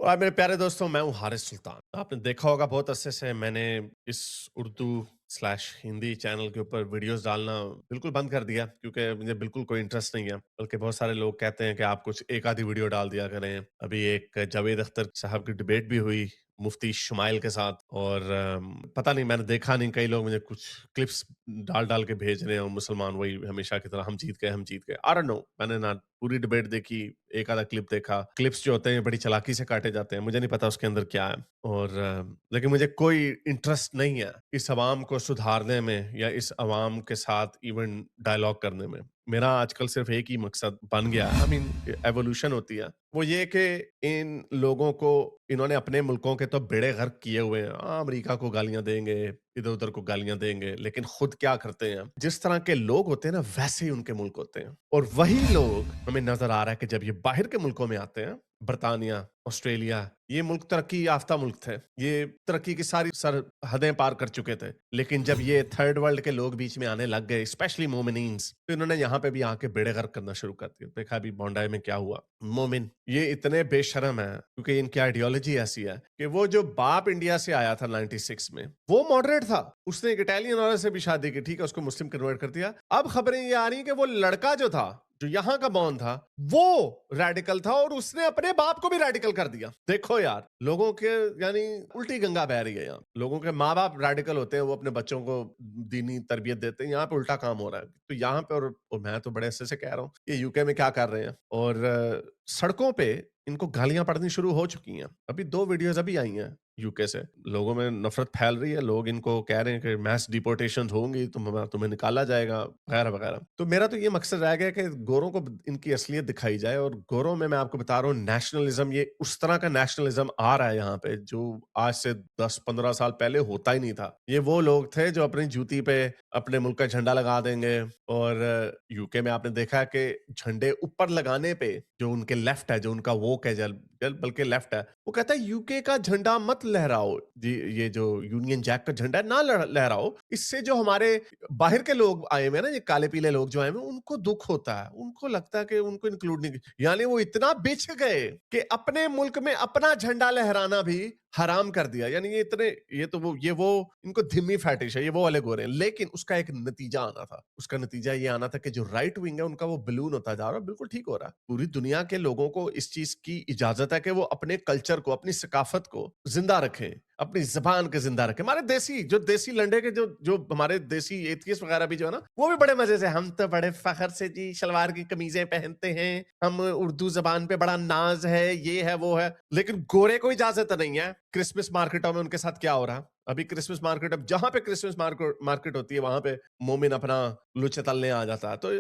और मेरे प्यारे दोस्तों, मैं हूँ हारिस सुल्तान। आपने देखा होगा बहुत अरसे से मैंने इस उर्दू स्लैश हिंदी चैनल के ऊपर वीडियोस डालना बिल्कुल बंद कर दिया, क्योंकि मुझे बिल्कुल कोई इंटरेस्ट नहीं है। बल्कि बहुत सारे लोग कहते हैं कि आप कुछ एक आधी वीडियो डाल दिया करें। अभी एक जावेद अख्तर साहब की डिबेट भी हुई मुफ्ती शुमाइल के साथ, और पता नहीं, मैंने देखा नहीं, कई लोग मुझे कुछ क्लिप्स डाल डाल के भेज रहे हैं, और मुसलमान वही हमेशा की तरह हम जीत गए, हम जीत गए। आई डोंट नो, मैंने ना पूरी डिबेट देखी, एक आधा क्लिप देखा। क्लिप्स जो होते हैं बड़ी चालाकी से काटे जाते हैं, मुझे नहीं पता उसके अंदर क्या है। और लेकिन मुझे कोई इंटरेस्ट नहीं है इस अवाम को सुधारने में या इस अवाम के साथ इवन डायलॉग करने में। मेरा आजकल सिर्फ एक ही मकसद बन गया है, आई मीन एवोल्यूशन होती है, वो ये कि इन लोगों को, इन्होंने अपने मुल्कों के तो बेड़े गर्क किए हुए हैं। अमेरिका को गालियां देंगे, इधर उधर को गालियां देंगे, लेकिन खुद क्या करते हैं? जिस तरह के लोग होते हैं ना, वैसे ही उनके मुल्क होते हैं। और वही लोग हमें नजर आ रहा है कि जब ये बाहर के मुल्कों में आते हैं, बर्तानिया, ऑस्ट्रेलिया, ये मुल्क तरक्की याफ्ता मुल्क थे, ये तरक्की की सारी सरहदें पार कर चुके थे। लेकिन जब ये थर्ड वर्ल्ड के लोग बीच में आने लग गए, स्पेशली मोमिनीन्स, तो इन्होंने यहाँ पे भी आके बेड़े गर्क करना शुरू कर दिया। देखा अभी बोंडाई में क्या हुआ। मोमिन ये इतने बेशरम है, क्योंकि इनकी आइडियोलॉजी ऐसी है कि वो जो बाप इंडिया से आया था 96 में, वो मॉडरेट था। उसने एक इटालियन औरत से भी शादी की, ठीक है, उसको मुस्लिम कन्वर्ट कर दिया। अब खबरें ये आ रही कि वो लड़का जो था, जो यहाँ का बॉर्न था, वो रेडिकल था, और उसने अपने बाप को भी रेडिकल कर दिया। देखो यार, लोगों के यानी उल्टी गंगा बह रही है यहाँ। लोगों के माँ बाप रेडिकल होते हैं, वो अपने बच्चों को दीनी तरबियत देते हैं। यहाँ पे उल्टा काम हो रहा है। तो यहाँ पे, और मैं तो बड़े अच्छे से कह रहा हूँ, ये यूके में क्या कर रहे हैं। और सड़कों पे इनको गालियां पड़नी शुरू हो चुकी हैं। अभी 2 वीडियोस अभी आई हैं यूके से। लोगों में नफरत फैल रही है, लोग इनको कह रहे हैं कि मैस डिपोर्टेशंस होंगी, तुम्हें निकाला जाएगा, वगैरह वगैरह। तो मेरा तो ये मकसद रह गया कि गोरों को इनकी असलियत दिखाई जाए। और गोरों में मैं आपको बता रहा हूँ, नेशनलिज्म, ये उस तरह का नेशनलिज्म आ रहा है यहाँ पे, जो आज से 10-15 साल पहले होता ही नहीं था। ये वो लोग थे जो अपनी जूती पे अपने मुल्क का झंडा लगा देंगे। और यूके में आपने देखा है कि झंडे ऊपर लगाने पे जो उनके लेफ्ट है, जो उनका वोक है, बल्कि लेफ्ट है, वो कहता है यूके का झंडा मत लहराओ जी। ये जो यूनियन जैक का झंडा है ना, लहराओ। इससे जो हमारे बाहर के लोग आए हुए हैं ना, ये काले पीले लोग जो आए हुए हैं, उनको दुख होता है, उनको लगता है कि उनको इंक्लूड नहीं, यानी वो इतना बिछ गए कि अपने मुल्क में अपना झंडा लहराना भी हराम कर दिया। यानी ये इतने, ये वो इनको धिम्मी फैटिश है, ये वो वाले गोरे हैं। लेकिन उसका एक नतीजा आना था। उसका नतीजा ये आना था कि जो राइट विंग है उनका, वो बलून होता जा रहा है। बिल्कुल ठीक हो रहा है। पूरी दुनिया के लोगों को इस चीज की इजाजत है कि वो अपने कल्चर को, अपनी सकाफत को जिंदा रखें, अपनी जबान के जिंदा रखें। हमारे देसी लंडे के जो जो हमारे देसी एथियस्ट वगैरह भी जो है ना, वो भी बड़े मजे से, हम तो बड़े फखर से जी शलवार की कमीजें पहनते हैं, हम उर्दू जबान पे बड़ा नाज है, ये है वो है। लेकिन गोरे को इजाजत नहीं है। क्रिसमस मार्केटों में उनके साथ क्या हो रहा है अभी? क्रिसमस मार्केट, अब जहां पे क्रिसमस मार्केट होती है, वहां पे मोमिन अपना लुच्चे तलने आ जाता है।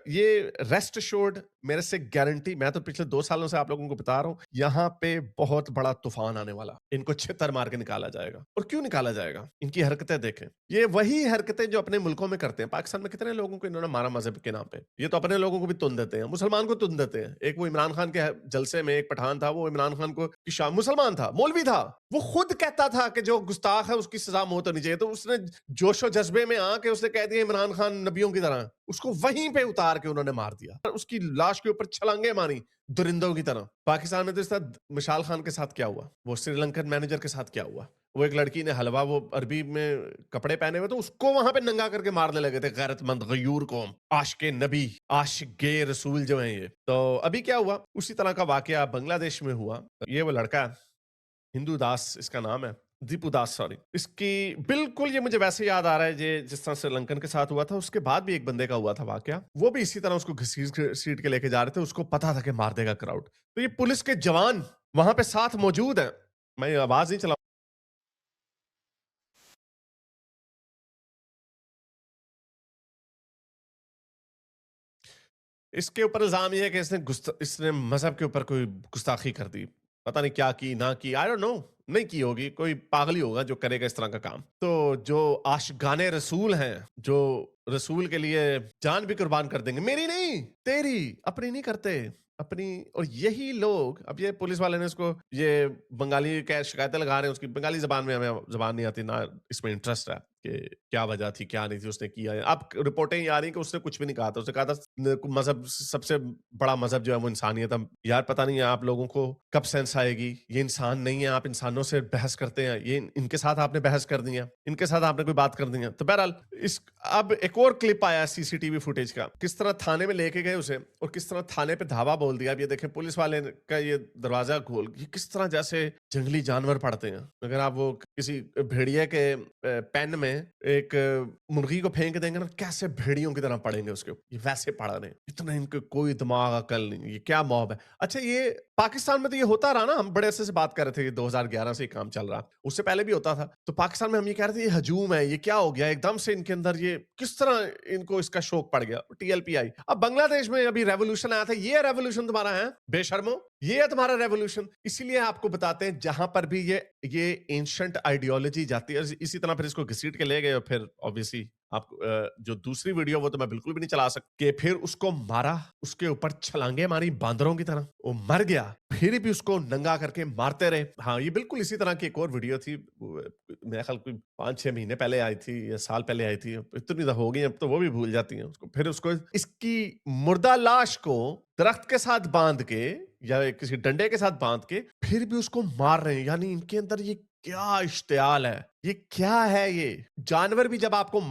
ये रेस्ट अश्योर्ड, मेरे से गारंटी, मैं तो पिछले 2 सालों से आप लोगों को बता रहा हूं, यहाँ पे बहुत बड़ा तूफान आने वाला। इनको छितर मार के निकाला जाएगा। और क्यों निकाला जाएगा? इनकी हरकतें देखें। ये वही हरकतें जो अपने मुल्कों में करते हैं। पाकिस्तान में कितने लोगों को इन्होंने मारा मजहब के नाम पे। ये तो अपने लोगों को भी तुन देते हैं, मुसलमान को तुन देते हैं। एक वो इमरान खान के जलसे में एक पठान था, वो इमरान खान को, मुसलमान था, मौलवी था, वो खुद कहता था कि जो गुस्ताख है उसकी सजा मौत होनी चाहिए। तो उसने जोशो जज्बे में आके उसने कह दिया इमरान खान नबियों की तरह, उसको वहीं पे उतार के उन्होंने मार दिया। उसकी लाश के ऊपर छलांगे मारी दुरिंदों की तरह। पाकिस्तान में तो इस तरह मिशाल खान के साथ क्या हुआ, वो श्रीलंकन मैनेजर के साथ क्या हुआ, वो एक लड़की ने हलवा, वो अरबी में कपड़े पहने हुए, तो उसको वहां पे नंगा करके मारने लगे थे गैरतमंद गयूर कौम, आशिके नबी, आशिके रसूल जो हैं ये। तो अभी क्या हुआ, उसी तरह का वाकया बांग्लादेश में हुआ। ये वो लड़का है, हिंदू दास इसका नाम है, दीपू दास, सॉरी। इसकी बिल्कुल, ये मुझे वैसे याद आ रहा है ये जिस तरह श्रीलंकन के साथ हुआ था। उसके बाद भी एक बंदे का हुआ था वाकया, वो भी इसी तरह उसको घसीट के लेके जा रहे थे। उसको पता था कि मार देगा क्राउड। तो ये पुलिस के जवान वहां पे साथ मौजूद है। मैं आवाज नहीं चला। इसके ऊपर इल्जाम ये है कि इसने मजहब के ऊपर कोई गुस्ताखी कर दी। पता नहीं क्या की ना की, आई डोंट नो। नहीं की होगी, कोई पागल ही होगा जो करेगा इस तरह का काम। तो जो आशिकाने रसूल हैं, जो रसूल के लिए जान भी कुर्बान कर देंगे, मेरी नहीं तेरी, अपनी नहीं करते अपनी। और यही लोग, अब ये पुलिस वाले ने उसको, ये बंगाली क्या शिकायतें लगा रहे हैं उसकी, बंगाली जबान में हमें जबान नहीं आती ना, इसमें इंटरेस्ट है कि क्या वजह थी, क्या नहीं थी, उसने किया है। अब रिपोर्टें ये आ रही हैं कि उसने कुछ भी नहीं कहा था। उसने कहा था मज़हब, सबसे बड़ा मज़हब जो है वो इंसानियत है। यार पता नहीं है आप लोगों को कब सेंस आएगी, ये इंसान नहीं है, आप इंसानों से बहस करते हैं, ये इनके साथ आपने बहस कर दी है, इनके साथ आपने कोई बात कर दी है। तो बहरहाल इस अब एक और क्लिप आया सीसीटीवी फुटेज का, किस तरह थाने में लेके गए उसे और किस तरह थाने पे धावा बोल दिया। अब ये देखें पुलिस वाले का ये दरवाजा खोल, ये किस तरह जैसे जंगली जानवर पड़ते हैं। अगर आप वो किसी भेड़िए के पेन में एक मुर्गी को फेंक देंगे ना, कैसे भेड़ियों की तरह पड़ेंगे उसके, ये वैसे पड़ा रहे। इतना इनके कोई दिमाग अकल नहीं, ये क्या मॉब है। अच्छा ये पाकिस्तान में तो ये होता रहा ना, हम बड़े अरसे से बात कर रहे थे, 2011 से ये काम चल रहा, उससे पहले भी होता था। तो पाकिस्तान में हम ये कह रहे थे ये हजूम है, ये क्या हो गया एकदम से इनके अंदर, ये किस तरह इनको इसका शौक पड़ गया। टीएलपी आई। अब बांग्लादेश में अभी रेवोल्यूशन आया था, ये रेवोल्यूशन तुम्हारा है बेशर्मो, ये है तुम्हारा रेवोल्यूशन। इसीलिए आपको बताते हैं जहां पर भी ये एंशिएंट आइडियोलॉजी जाती है, इसी तरह फिर इसको घसीट के ले गए और फिर ऑब्वियसली आप जो दूसरी वीडियो वो तो मैं बिल्कुल भी नहीं चला सकता कि फिर उसको मारा, उसके ऊपर छलांगे मारी बांदरों की तरह, वो मर गया, फिर भी उसको नंगा करके मारते रहे। हाँ ये बिल्कुल इसी तरह की एक और वीडियो थी, मेरे ख्याल कोई 5-6 महीने पहले आई थी या साल पहले आई थी, इतनी दफा हो गई अब तो वो भी भूल जाती हैं उसको। फिर उसको इसकी मुर्दा लाश को दरख्त के साथ बांध के या किसी डंडे के साथ बांध के फिर भी उसको मार रहे हैं। यानी इनके अंदर ये क्या इश्तियाल है, ये क्या है। ये जानवर भी जब आपको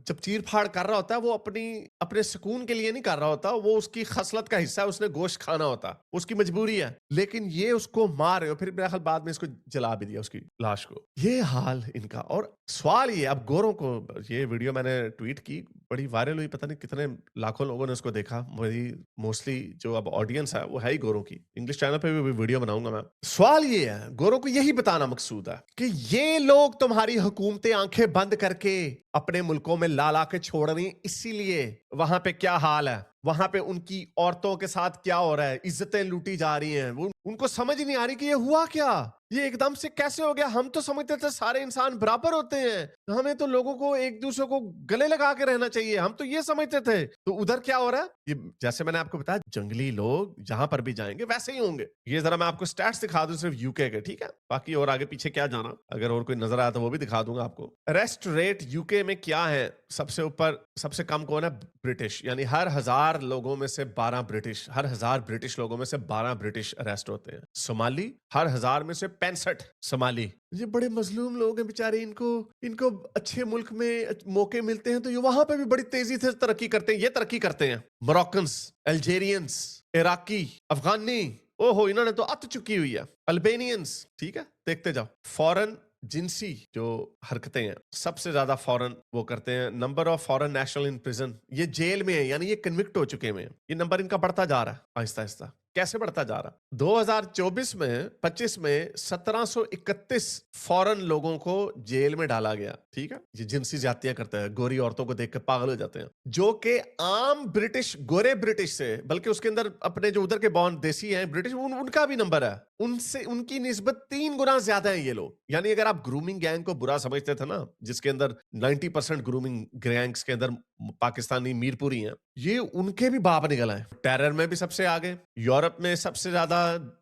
जब चीर फाड़ कर रहा होता है वो अपने सुकून के लिए नहीं कर रहा होता, वो उसकी खसलत का हिस्सा है, उसने गोश्त खाना होता, उसकी मजबूरी है। लेकिन ये उसको मार रहे हो, फिर मेरे ख्याल बाद में इसको जला भी दिया उसकी लाश को। ये हाल इनका। और सवाल ये, अब गोरों को, ये वीडियो मैंने ट्वीट की, बड़ी वायरल हुई, पता नहीं कितने लाखों लोगों ने उसको देखा। मेरी मोस्टली जो अब ऑडियंस है वो है ही गोरों की। इंग्लिश चैनल पे भी वीडियो बनाऊंगा मैं। सवाल ये है, गोरों को यही बताना मकसूद है कि ये लोग तुम्हारी हुकूमतें आंखें बंद करके अपने मुल्कों में ला ला के छोड़ रही, इसीलिए वहां पे क्या हाल है, वहां पे उनकी औरतों के साथ क्या हो रहा है, इज्जतें लूटी जा रही हैं। उनको समझ ही नहीं आ रही कि ये हुआ क्या, ये एकदम से कैसे हो गया। हम तो समझते थे सारे इंसान बराबर होते हैं, हमें तो लोगों को एक दूसरे को गले लगा के रहना चाहिए, हम तो ये समझते थे। तो उधर क्या हो रहा है, ये जैसे मैंने आपको बताया, जंगली लोग जहां पर भी जाएंगे वैसे ही होंगे। ये जरा मैं आपको स्टैट्स दिखा दूं सिर्फ यूके के, ठीक है, बाकी और आगे पीछे क्या जाना, अगर और कोई नजर आया तो वो भी दिखा दूंगा आपको। अरेस्ट रेट यूके में क्या है, सबसे ऊपर सबसे कम कौन है, ब्रिटिश। यानी हर 1000 लोगों में से 12 ब्रिटिश, हर 1000 ब्रिटिश लोगों में से 12 ब्रिटिश अरेस्ट होते हैं। सोमाली हर 1000 में से 65 सोमाली। ये बड़े मजलूम लोग हैं बेचारे, इनको अच्छे मुल्क में मौके मिलते हैं तो ये वहां पे भी बड़ी तेजी से तरक्की करते हैं। ये तरक्की करते हैं मोरक्कन्स, अल्जेरियंस, इराकी, अफगानी, ओहो इन्होंने तो अत चुकी हुई है, अल्बेनियंस, ठीक है, देखते जाओ। फॉरेन जिनसी जो हरकतें हैं, सबसे ज्यादा फॉरेन वो करते हैं। Number of foreign national in prison, ये जेल में है, यानी ये कन्विक्ट हो चुके हैं। ये नंबर इनका बढ़ता जा रहा है आहिस्ता आहिस्ता। कैसे बढ़ता जा रहा, 2024 में 25 में 1731 फॉरेन लोगों को जेल में डाला गया, ठीक है। ये जिनसी ज्यादतियां करते हैं, गोरी औरतों को देख कर पागल हो जाते हैं, जो कि आम ब्रिटिश, गोरे ब्रिटिश से, बल्कि उसके अंदर अपने जो उधर के बॉन्ड देसी हैं ब्रिटिश, उनका भी नंबर है, उनसे उनकी निस्बत 3 गुना ज्यादा है ये लोग। यानी अगर आप ग्रूमिंग गैंग को बुरा समझते थे ना, जिसके अंदर 90% ग्रूमिंग गैंग्स के अंदर पाकिस्तानी मीरपुरी हैं, ये उनके भी बाप निकल आए। टेरर में भी सबसे आगे। यूरोप में सबसे ज्यादा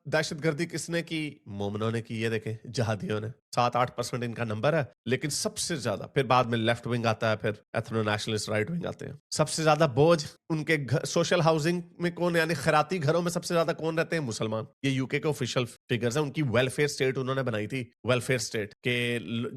दहशतगर्दी किसने की, मोमनों ने की, ये देखें जहादियों ने, 7-8% इनका नंबर है। लेकिन सबसे ज्यादा फिर बाद में लेफ्ट विंग आता है, फिर एथनो नेशनलिस्ट राइट विंग आते हैं। सबसे ज्यादा बोझ उनके सोशल हाउसिंग में कौन, यानी खैराती घरों में सबसे ज्यादा कौन रहते हैं, मुसलमान। ये यूके के ऑफिशियल फिगर्स हैं। उनकी वेलफेयर स्टेट उन्होंने बनाई थी, वेलफेयर स्टेट के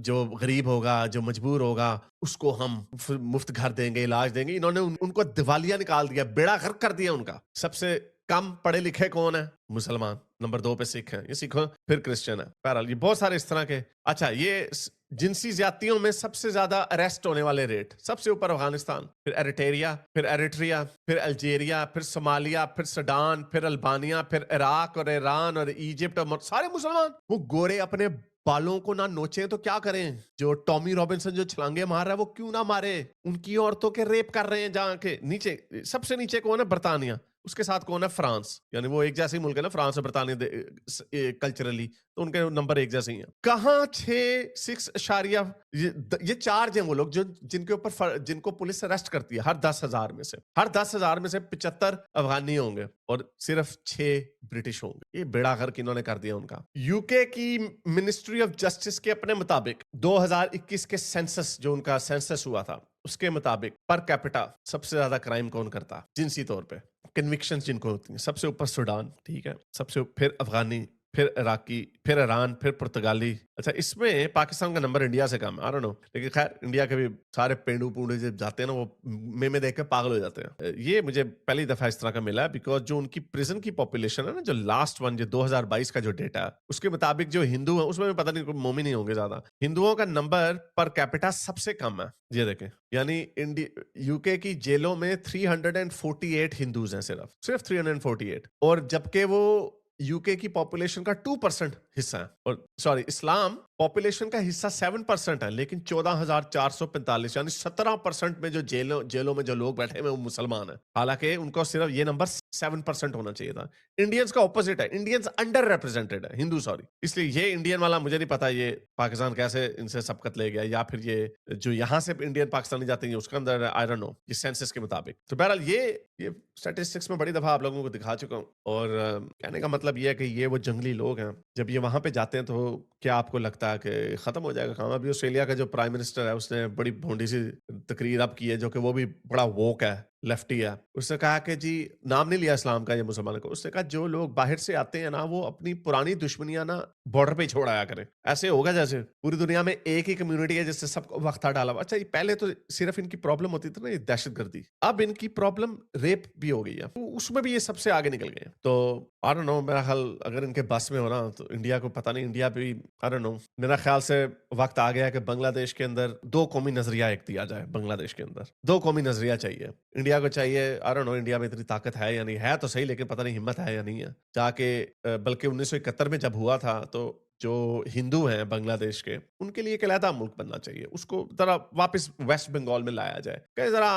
जो गरीब होगा, जो मजबूर होगा, उसको हम मुफ्त घर देंगे, इलाज देंगे। इन्होंने उनको दिवालिया निकाल दिया, बेड़ा गर्क कर दिया उनका। सबसे कम पढ़े लिखे कौन है, मुसलमान। नंबर 2 पे सिख हैं, ये सिखो फिर क्रिश्चियन है। बहरहाल ये बहुत सारे इस तरह के। अच्छा ये जिनसी ज्यादतियों में सबसे ज्यादा अरेस्ट होने वाले रेट, सबसे ऊपर अफगानिस्तान, फिर एरिट्रिया, फिर अल्जीरिया, फिर सोमालिया, फिर सूडान, फिर अल्बानिया, फिर इराक और ईरान और इजिप्ट, और सारे मुसलमान। वो गोरे अपने बालों को ना नोचे तो क्या करें, जो टॉमी रॉबिन्सन जो छलांगे मार रहा है वो क्यों ना मारे, उनकी औरतों के रेप कर रहे हैं। जहां के नीचे, सबसे नीचे कौन है, बर्तानिया। उसके साथ कौन है? फ्रांस। यानी वो एक जैसे ही मुल्क है ना, फ्रांस और ब्रिटानिया कल्चरली, तो उनके नंबर एक जैसे ही हैं। कहाँ 6 अशारिया, ये 4 हैं वो लोग जो जिनके ऊपर जिनको पुलिस अरेस्ट करती है हर 10,000 में से। हर 10,000 में से 75 अफगानी होंगे और सिर्फ 6 ब्रिटिश होंगे। ये बेड़ा गर्क इन्होंने कर दिया उनका। यूके की मिनिस्ट्री ऑफ जस्टिस के अपने मुताबिक 2021 के सेंसस, जो उनका सेंसस हुआ था, उसके मुताबिक पर कैपिटा सबसे ज्यादा क्राइम कौन करता है जिनसी तौर पे, कन्विक्शन जिनको होती हैं? सबसे ऊपर सूडान, ठीक है, सबसे फिर अफगानी, फिर इराकी, फिर ईरान, फिर पुर्तगाली। अच्छा, इसमें पाकिस्तान का नंबर इंडिया से कम है, आई डोंट नो, लेकिन खैर इंडिया के भी सारे पेंडू पूंडे जब जाते हैं ना, वो में देख के पागल हो जाते हैं। ये मुझे पहली दफा इस तरह का मिला है, बिकॉज जो उनकी प्रिजन की पॉपुलेशन है ना, जो लास्ट वन, जो 2022 का जो डेटा है, उसके मुताबिक जो हिंदू है उसमें भी पता नहीं मोमिन ही होंगे ज्यादा। हिंदुओं का नंबर पर कैपिटा सबसे कम है, ये देखें। यानी यूके की जेलों में 348 हिंदूज हैं, सिर्फ 348, और जबकि वो यूके की पॉपुलेशन का 2% हिस्सा है, और सॉरी, इस्लाम पॉपुलेशन का हिस्सा 7% है, लेकिन 14,445 यानी 17% में जो जेलों में जो लोग बैठे हुए वो मुसलमान है। हालांकि उनको सिर्फ ये नंबर 7% होना चाहिए था। इंडियंस का ऑपोजिट है, इंडियंस अंडर रिप्रेजेंटेड है, हिंदू सॉरी। इसलिए ये इंडियन वाला मुझे नहीं पता ये पाकिस्तान कैसे इनसे सबकत ले गया, या फिर ये जो यहाँ से इंडियन पाकिस्तानी जाते हैं उसके अंदर, आई डोंट नो, ये सेंसस के मुताबिक। तो बहरहाल ये स्टैटिस्टिक्स में बड़ी दफा आप लोगों को दिखा चुका हूँ, और कहने का मतलब ये है कि ये वो जंगली लोग हैं। जब ये वहां पे जाते हैं तो क्या आपको लगता है कि खत्म हो जाएगा काम? अभी ऑस्ट्रेलिया का जो प्राइम मिनिस्टर है उसने बड़ी भोंडी सी तकरीर अब की है, जो कि वो भी बड़ा वोक है, लेफ्टी है। उसने कहा कि जी, नाम नहीं लिया इस्लाम का, ये मुसलमान को, उसने कहा जो लोग बाहर से आते हैं ना, वो अपनी पुरानी दुश्मनियां ना बॉर्डर पे छोड़ आया करें। ऐसे होगा जैसे पूरी दुनिया में एक ही कम्युनिटी है जिससे सबको वक्ता डाला। अच्छा, ये पहले तो सिर्फ इनकी प्रॉब्लम होती थी ना, ये दहशतगर्दी, अब इनकी प्रॉब्लम रेप भी हो गई है, तो उसमें भी ये सबसे आगे निकल गए। तो आई डोंट नो, मेरा ख्याल अगर इनके बस में हो ना तो इंडिया को पता नहीं, इंडिया भी आई डोंट नो, मेरा ख्याल से वक्त आ गया कि बांग्लादेश के अंदर 2 कौमी नजरिया एक दिया जाए। बांग्लादेश के अंदर 2 कौमी नजरिया चाहिए, इंडिया को चाहिए। आई डोंट नो इंडिया में इतनी ताकत है या नहीं है, तो सही, लेकिन पता नहीं हिम्मत है या नहीं है जाके। बल्कि 1971 में जब हुआ था तो जो हिंदू हैं बांग्लादेश के, उनके लिए एक अलहदा मुल्क बनना चाहिए, उसको जरा वापस वेस्ट बंगाल में लाया जाए। कहीं जरा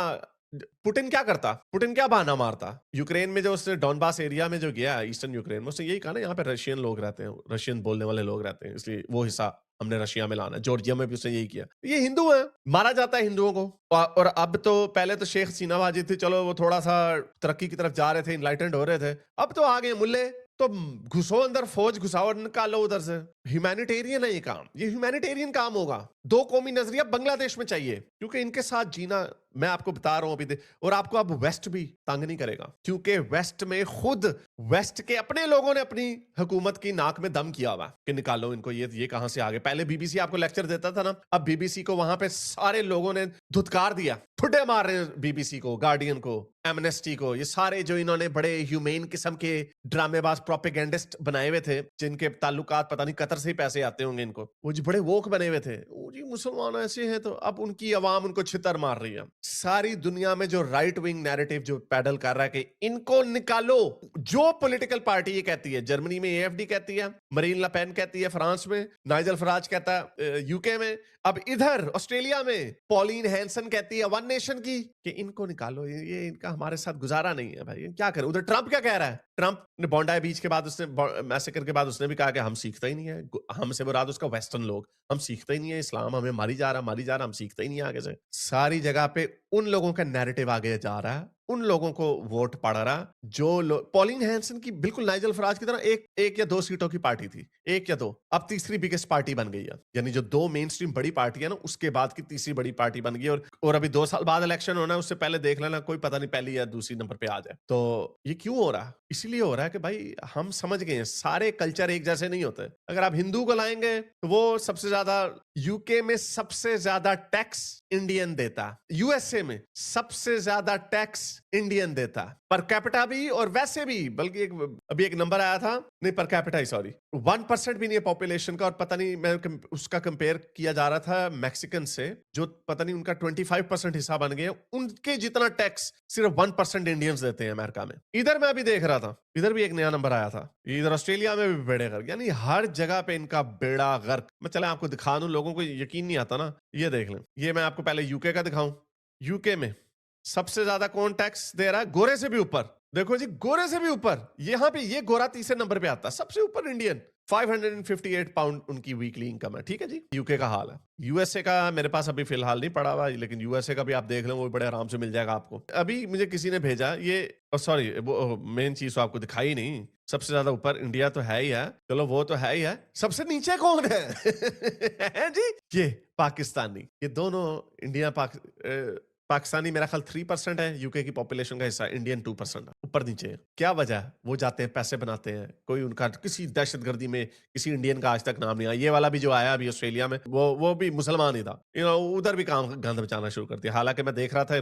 पुतिन क्या करता, पुतिन क्या बहाना मारता? यूक्रेन में जो उसने डॉनबास एरिया में जो गया, ईस्टर्न यूक्रेन में, उसने यही कहा ना, यहाँ पे रशियन लोग रहते हैं, रशियन बोलने वाले लोग रहते हैं, इसलिए वो हिस्सा हमने रशिया में लाना है। जॉर्जिया में भी उसने यही किया। ये हिंदू है, मारा जाता है हिंदुओं को। और अब तो, पहले तो शेख हसीना वाजिद थे, चलो वो थोड़ा सा तरक्की की तरफ जा रहे थे, इनलाइटेंड हो रहे थे, अब तो आ गए मुल्ले, तो घुसो अंदर, फौज घुसाओ, निकालो उधर से। ह्यूमैनिटेरियन है ये काम, ये ह्यूमैनिटेरियन काम होगा। 2 कौमी नजरिया बांग्लादेश में चाहिए, क्योंकि इनके साथ जीना, मैं आपको बता रहा हूं अभी और आपको अब वेस्ट भी तंग नहीं करेगा, क्योंकि वेस्ट में खुद वेस्ट के अपने लोगों ने अपनी हुकूमत की नाक में दम किया हुआ कि निकालो इनको, ये कहां से आ गए। पहले बीबीसी आपको लेक्चर देता था ना, अब बीबीसी को वहां पे सारे लोगों ने धुतकार दिया, ठुड्डे मार रहे हैं बीबीसी को, गार्डियन को, एमनेस्टी को, ये सारे जो इन्होंने बड़े ह्यूमेन किस्म के ड्रामेबाज प्रोपेगेंडिस्ट बनाए हुए थे, जिनके ताल्लुकात पता नहीं कतर से ही पैसे आते होंगे इनको, वो जी बड़े वोक बने हुए थे, वो जी मुसलमान ऐसे हैं, तो अब उनकी आवाम उनको छितर मार रही है। सारी दुनिया में जो राइट विंग नैरेटिव जो पैडल कर रहा है कि इनको निकालो, जो पॉलिटिकल पार्टी ये कहती है, जर्मनी में एएफडी कहती है, मरीन लपेन कहती है, फ्रांस में नाइजल फराज कहता है, यूके में, अब इधर ऑस्ट्रेलिया में पॉलिन हैंसन कहती है वन नेशन की कि इनको निकालो, ये इनका हमारे साथ गुजारा नहीं है भाई, क्या करें। उधर ट्रंप क्या कह रहा है? ट्रंप ने बॉन्डाई बीच के बाद, उसने मैसेकर के बाद उसने भी कहा कि हम सीखता ही नहीं है, हमसे मुराद उसका वेस्टर्न लोग, हम सीखता ही नहीं है, इस्लाम हमें मारी जा रहा, हम सीखता ही नहीं है आगे से। सारी जगह पे उन लोगों का नैरेटिव आगे जा रहा है, उन लोगों को वोट पड़ रहा जो पॉलिन हैंसन की बिल्कुल नाइजल फराज की तरह एक या 2 सीटों की पार्टी थी, 1 या 2, अब तीसरी बिगेस्ट पार्टी बन गई है। यानी जो 2 मेन स्ट्रीम बड़ी पार्टी है ना, उसके बाद की तीसरी बड़ी पार्टी बन गई। और अभी 2 साल बाद इलेक्शन होना है, उससे पहले देख लेना, कोई पता नहीं पहली या दूसरी नंबर पे आ जाए। तो ये क्यों हो रहा है? इसलिए हो रहा है कि भाई हम समझ गए हैं सारे कल्चर एक जैसे नहीं होते। अगर आप हिंदू को लाएंगे तो वो सबसे ज्यादा, यूके में सबसे ज्यादा टैक्स इंडियन देता, यूएसए में सबसे ज्यादा टैक्स इंडियन देता, पर कैपिटा भी और वैसे भी, बल्कि अभी एक नंबर आया था, नहीं पर कैपिटा ही, सॉरी, 1% भी नहीं है पॉपुलेशन का। और पता नहीं, मैं उसका कंपेयर किया जा रहा था मैक्सिकन से, जो पता नहीं उनका 25% हिस्सा बन गए, उनके जितना टैक्स सिर्फ 1% इंडियंस देते हैं अमेरिका में। इधर मैं अभी देख रहा था, इधर भी एक नया नंबर आया था, इधर ऑस्ट्रेलिया में भी बेड़े गर्क, यानी हर जगह पे इनका बेड़ा गर्क। मैं चले आपको दिखा दूं, लोगों को यकीन नहीं आता ना, ये देख लें। ये मैं आपको पहले यूके का दिखाऊं। यूके में सबसे ज्यादा कौन टैक्स दे रहा है? गोरे से भी ऊपर, देखो जी, गोरे से भी ऊपर, यहाँ पे ये गोरा तीसरे नंबर पे आता है, सबसे ऊपर इंडियन। 558 पाउंड उनकी वीकली इनकम है, ठीक है जी। यूके का हाल है। यूएसए का मेरे पास अभी फिलहाल नहीं पड़ा हुआ, लेकिन यूएसए का भी आप देख लो, वो बड़े आराम से मिल जाएगा आपको। अभी मुझे किसी ने भेजा ये, सॉरी, वो मेन चीज तो आपको दिखाई नहीं। सबसे ज्यादा ऊपर इंडिया तो है ही है, चलो वो तो है ही है। सबसे नीचे कौन है? है जी, ये पाकिस्तानी। ये दोनों इंडिया पाकिस्तानी मेरा ख्याल 3% है यूके की पॉपुलेशन का हिस्सा, इंडियन 2% है। ऊपर नीचे क्या वजह है? वो जाते हैं, पैसे बनाते हैं, कोई उनका किसी दहशतगर्दी में किसी इंडियन का आज तक नाम नहीं आया। ये वाला भी जो आया अभी ऑस्ट्रेलिया में, वो भी मुसलमान ही था। उधर भी काम गंद मचाना शुरू कर दिया। हालांकि मैं देख रहा था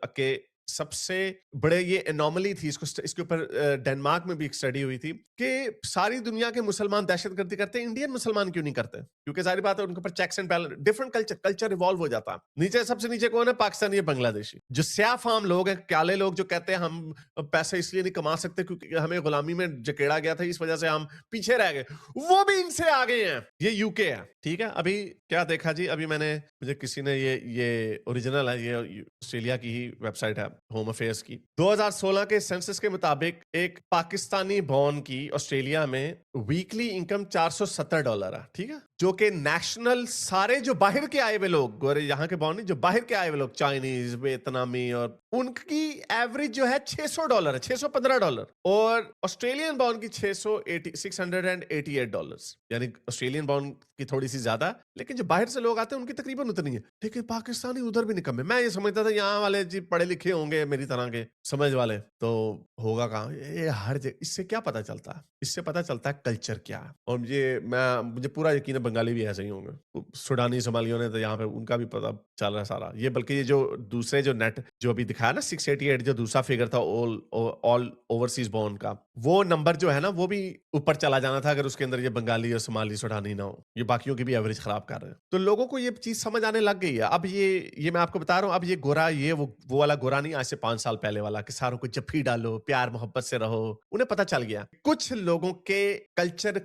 कि सबसे बड़े ये एनोमली थी, इसके ऊपर डेनमार्क में भी एक स्टडी हुई थी कि सारी दुनिया के मुसलमान दहशतगर्दी करते हैं, इंडियन मुसलमान क्यों नहीं करते? क्योंकि सारी बात है, उनके ऊपर checks and balance, different culture evolve हो जाता है। नीचे सबसे नीचे कौन है? पाकिस्तानी, बांग्लादेशी, जो स्याह फार्म लोग हैं, काले लोग, जो कहते हैं हम पैसे इसलिए नहीं कमा सकते क्योंकि हमें गुलामी में जकेड़ा गया था, इस वजह से हम पीछे रह गए, वो भी इनसे आगे हैं। ये यूके है, ठीक है। अभी क्या देखा जी, अभी मुझे किसी ने ये ओरिजिनल है, ये ऑस्ट्रेलिया की ही वेबसाइट है, होम अफेयर्स की। 2016 के सेंसस के मुताबिक एक पाकिस्तानी बॉर्न की ऑस्ट्रेलिया में वीकली इनकम $470 है, ठीक है। जो कि नेशनल, सारे जो बाहर के आए हुए लोग, गोरे यहाँ के बॉर्न नहीं, जो बाहर के आए हुए लोग, चाइनीज, वियतनामी, और उनकी एवरेज जो है $600 है, $615। और ऑस्ट्रेलियन बॉर्न की $688, यानी ऑस्ट्रेलियन बॉर्न की थोड़ी सी ज्यादा, लेकिन जो बाहर से लोग आते हैं उनकी तकरीबन उतनी है। लेकिन पाकिस्तानी उधर भी नहीं कम है। मैं ये समझता था यहाँ वाले जी पढ़े लिखे होंगे मेरी तरह के समझ वाले, तो होगा कहाँ? ये हर जगह। इससे क्या पता चलता है? इससे पता चलता है कल्चर क्या है। और मुझे पूरा यकीन है बंगाली भी ऐसे ही होंगे, सुडानी सोमालियों ने तो यहाँ पे उनका भी पता चल रहा है सारा। ये बल्कि ये जो दूसरे जो नेट जो अभी दिखाया ना 688, जो दूसरा फिगर था ऑल ओवरसीज बॉर्न का, वो नंबर जो है ना, वो भी ऊपर चला जाना था अगर उसके अंदर ये बंगाली और सोमाली सुडानी ना हो। ये बाकियों की भी एवरेज खराब कर रहे हैं। तो लोगों को ये चीज समझ आने लग गई है। अब ये मैं आपको बता रहा हूँ, अब ये गोरा, ये वो वाला गोरा नहीं, आज से 5 साल पहले वाला कि सारों को जफ्फी डालो, प्यार मोहब्बत से रहो। उन्हें पता चल गया कुछ लोगों के कल्चर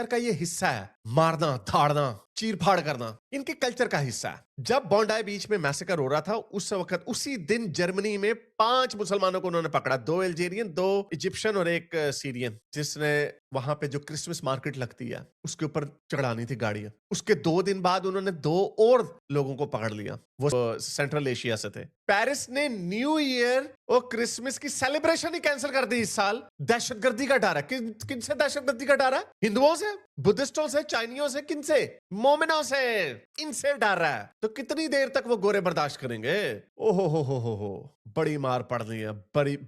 का ये हिस्सा है मारना, धाड़ना, चीर फाड़ करना, इनके कल्चर का हिस्सा है। जब बॉन्डाई बीच में मैसेकर हो रहा था, उस वक्त उसी दिन जर्मनी में 5 मुसलमानों को उन्होंने पकड़ा, 2 अल्जेरियन, 2 इजिप्शियन और 1 सीरियन, जिसने वहां पे जो क्रिसमस मार्केट लगती है उसके ऊपर चढ़ानी थी गाड़ियां। उसके 2 दिन बाद उन्होंने 2 और लोगों को पकड़ लिया, वो सेंट्रल एशिया से थे। पेरिस ने न्यू ईयर और क्रिसमस की सेलिब्रेशन ही कैंसिल कर दी इस साल। दहशतगर्दी का डर है। किनसे दहशतगर्दी का डर है? हिंदुओं से, बुद्धिस्टों से, चाइनियों से, किनसे? मोमिनों से। इनसे डर रहा है तो कितनी देर तक वो गोरे बर्दाश्त करेंगे? ओहो हो, बड़ी मार पड़नी है,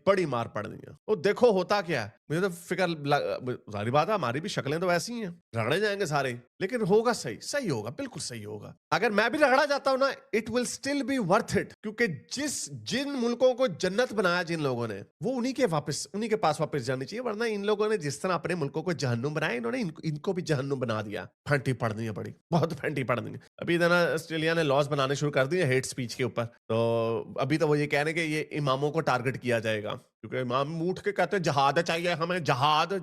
बड़ी मार पड़नी है। वो देखो होता क्या है, मुझे तो सारी बात है, हमारी भी शक्लें तो वैसी हैं, रगड़े जाएंगे सारे, लेकिन होगा सही होगा, बिल्कुल सही होगा। अगर मैं भी रगड़ा जाता हूं ना, it will still be worth it, क्योंकि जिन मुल्कों को जन्नत बनाया जिन लोगों ने, वो उन्हीं के पास वापस जानी चाहिए। वरना इन लोगों ने जिस तरह अपने मुल्कों को जहन्नुम बनाया, इन्होंने इनको भी जहन्नुम बना दिया। फंटी पड़नी है, बड़ी बहुत फंटी पड़नी है। अभी इधर ऑस्ट्रेलिया ने लॉस बनाने शुरू कर दिए हेट स्पीच के ऊपर। तो अभी तो वो ये कह रहे हैं कि ये इमामों को टारगेट किया जाएगा, क्योंकि इमाम उठ के कहते हैं जहाद चाहिए हमें, जहाद।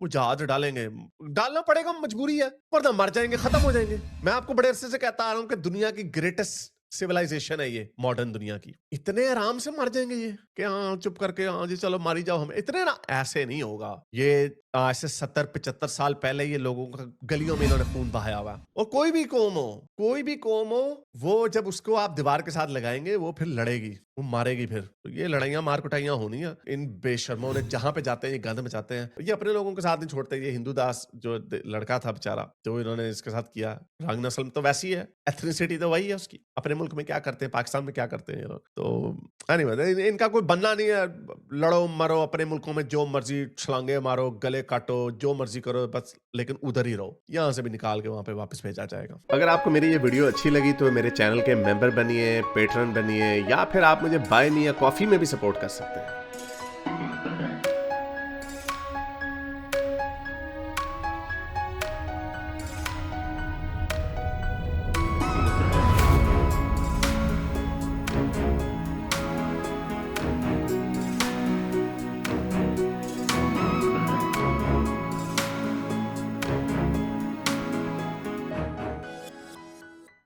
वो जहाद डालेंगे, डालना पड़ेगा, मजबूरी है, वरना मर जाएंगे, खत्म हो जाएंगे। मैं आपको बड़े अरसे से कहता आ रहा हूं कि दुनिया की ग्रेटेस्ट सिविलाइजेशन है ये, मॉडर्न दुनिया की। इतने आराम से मर जाएंगे ये कि हाँ चुप करके, हाँ जी चलो मारी जाओ हमें, इतने ना, ऐसे नहीं होगा। ये आज से 70-75 साल पहले ये लोगों का गलियों में इन्होंने खून बहाया हुआ। और कोई भी कौम हो, वो जब उसको आप दीवार के साथ लगाएंगे, वो फिर लड़ेगी, वो मारेगी फिर। तो ये लड़ाइयां, मार कुटाइयां होनी है। इन बेशर्मों ने जहां पे जाते हैं ये गंद मचाते हैं। ये अपने लोगों के साथ नहीं छोड़ते। ये हिंदू दास जो लड़का था बेचारा, जो इन्होंने इसके साथ किया, रंग नस्ल तो वैसी है, एथनिसिटी तो वही है उसकी। अपने मुल्क में क्या करते हैं, पाकिस्तान में क्या करते हैं ये लोग। तो एनीवे, इनका कोई बनना नहीं है। लड़ो मरो अपने मुल्कों में, जो मर्जी छलांगे मारो, गले काटो, जो मर्जी करो, बस लेकिन उधर ही रहो। यहां से भी निकाल के वहां पे वापस भेजा जाएगा। अगर आपको मेरी ये वीडियो अच्छी लगी तो मेरे चैनल के मेंबर बनिए, पेट्रन बनिए, या फिर आप मुझे बाय मी या कॉफी में भी सपोर्ट कर सकते हैं।